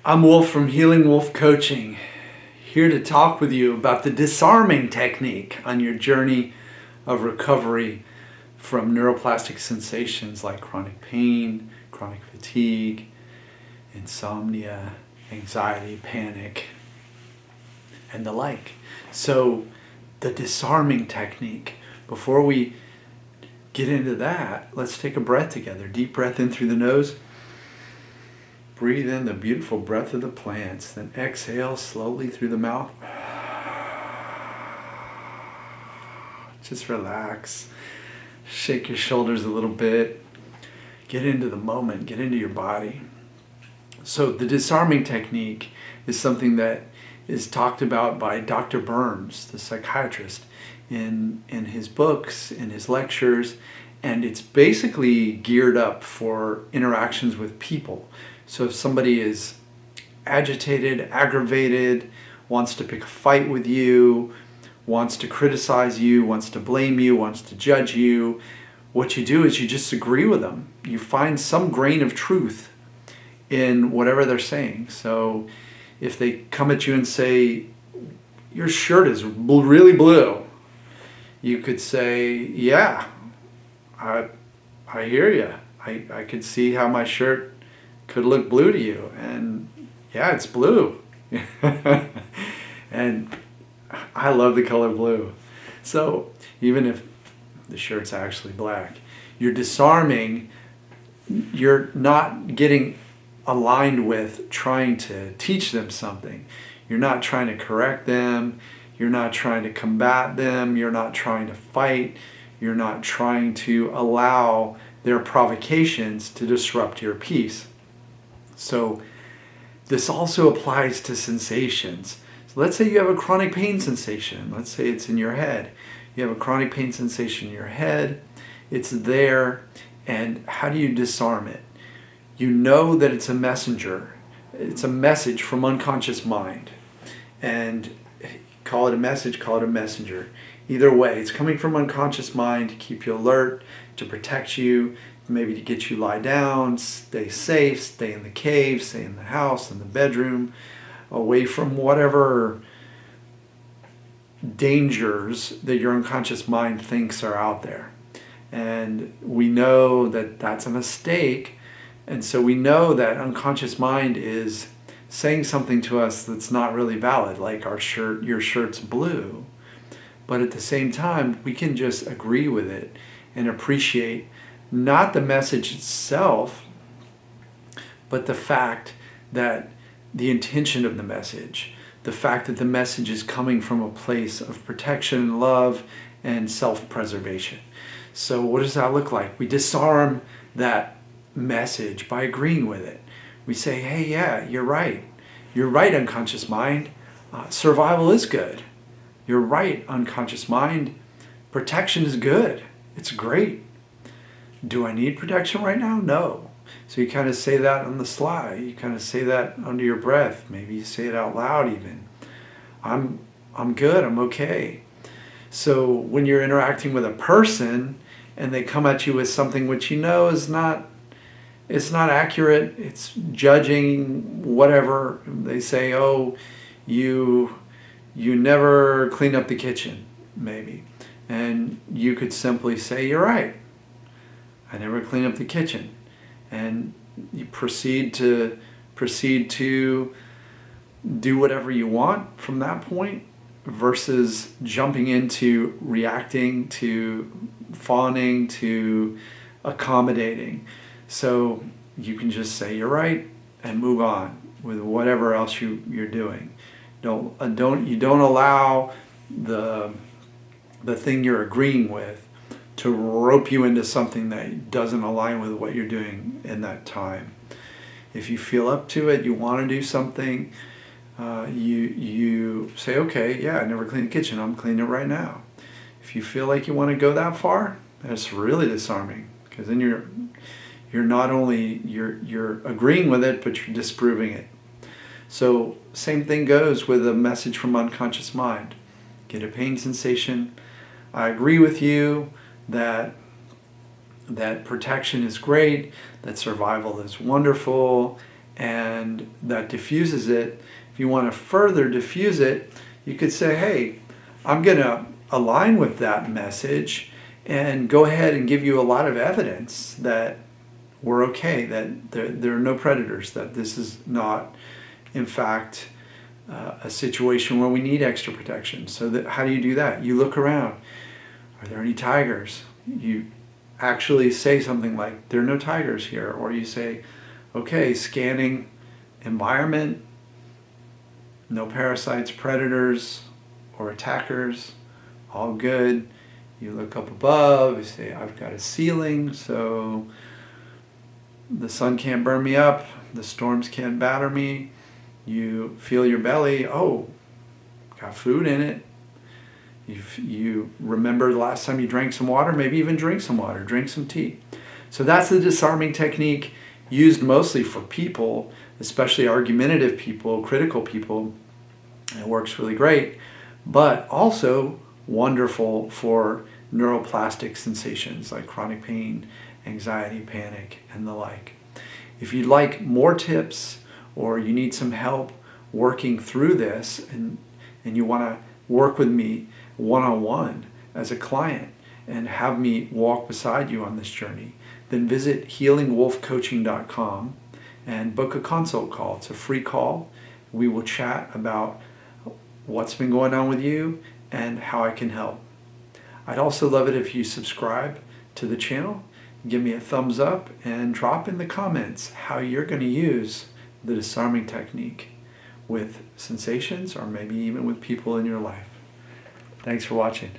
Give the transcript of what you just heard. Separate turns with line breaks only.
I'm Wolf from Healing Wolf Coaching, here to talk with you about the disarming technique on your journey of recovery from neuroplastic sensations like chronic pain, chronic fatigue, insomnia, anxiety, panic, and the like. So the disarming technique, before we get into that, let's take a breath together. Deep breath in through the nose. Breathe in the beautiful breath of the plants, then exhale slowly through the mouth. Just relax. Shake your shoulders a little bit. Get into the moment, get into your body. So the disarming technique is something that is talked about by Dr. Burns, the psychiatrist, in his books, in his lectures, and it's basically geared up for interactions with people. So if somebody is agitated, aggravated, wants to pick a fight with you, wants to criticize you, wants to blame you, wants to judge you, what you do is you just agree with them. You find some grain of truth in whatever they're saying. So if they come at you and say, your shirt is really blue, you could say, yeah, I hear you. I could see how my shirt could look blue to you, and yeah, it's blue. And I love the color blue. So even if the shirt's actually black, you're disarming, you're not getting aligned with trying to teach them something. You're not trying to correct them. You're not trying to combat them. You're not trying to fight. You're not trying to allow their provocations to disrupt your peace. So this also applies to sensations. So let's say you have a chronic pain sensation. Let's say it's in your head. You have a chronic pain sensation in your head. It's there. And how do you disarm it? You know that it's a messenger. It's a message from unconscious mind. And call it a message, call it a messenger. Either way, it's coming from unconscious mind to keep you alert, to protect you, maybe to get you lie down, stay safe, stay in the cave, stay in the house, in the bedroom, away from whatever dangers that your unconscious mind thinks are out there. And we know that that's a mistake. And so we know that unconscious mind is saying something to us that's not really valid, like your shirt's blue. But at the same time, we can just agree with it and appreciate not the message itself, but the fact that the intention of the message, the fact that the message is coming from a place of protection and love and self-preservation. So what does that look like? We disarm that message by agreeing with it. We say, hey, yeah, you're right. You're right, unconscious mind. Survival is good. You're right, unconscious mind. Protection is good. It's great. Do I need protection right now? No. So you kind of say that on the sly. You kind of say that under your breath. Maybe you say it out loud even. I'm good. I'm okay. So when you're interacting with a person and they come at you with something which you know is not, it's not accurate, it's judging, whatever. They say, oh, you never clean up the kitchen, maybe. And you could simply say, you're right. I never clean up the kitchen. And you proceed to do whatever you want from that point versus jumping into reacting, to fawning, to accommodating. So you can just say you're right and move on with whatever else you're doing. You don't allow the thing you're agreeing with to rope you into something that doesn't align with what you're doing in that time. If you feel up to it, you want to do something, you say, okay, yeah, I never cleaned the kitchen, I'm cleaning it right now. If you feel like you want to go that far, that's really disarming, because then you're not only you're agreeing with it, but you're disproving it. So same thing goes with a message from unconscious mind. Get a pain sensation. I agree with you that protection is great, that survival is wonderful, and that diffuses it. If you want to further diffuse it, you could say, hey, I'm going to align with that message and go ahead and give you a lot of evidence that we're okay, that there are no predators, that this is not, in fact, a situation where we need extra protection. So how do you do that? You look around. Are there any tigers? You actually say something like, there are no tigers here. Or you say, okay, scanning environment, no parasites, predators, or attackers, all good. You look up above, you say, I've got a ceiling, so the sun can't burn me up, the storms can't batter me. You feel your belly, oh, got food in it. You remember the last time you drank some water, maybe even drink some water, drink some tea. So that's the disarming technique, used mostly for people, especially argumentative people, critical people. It works really great, but also wonderful for neuroplastic sensations like chronic pain, anxiety, panic, and the like. If you'd like more tips or you need some help working through this and you want to work with me one-on-one as a client and have me walk beside you on this journey, then visit healingwolfcoaching.com and book a consult call. It's a free call. We will chat about what's been going on with you and how I can help. I'd also love it if you subscribe to the channel, give me a thumbs up, and drop in the comments how you're going to use the disarming technique with sensations or maybe even with people in your life. Thanks for watching.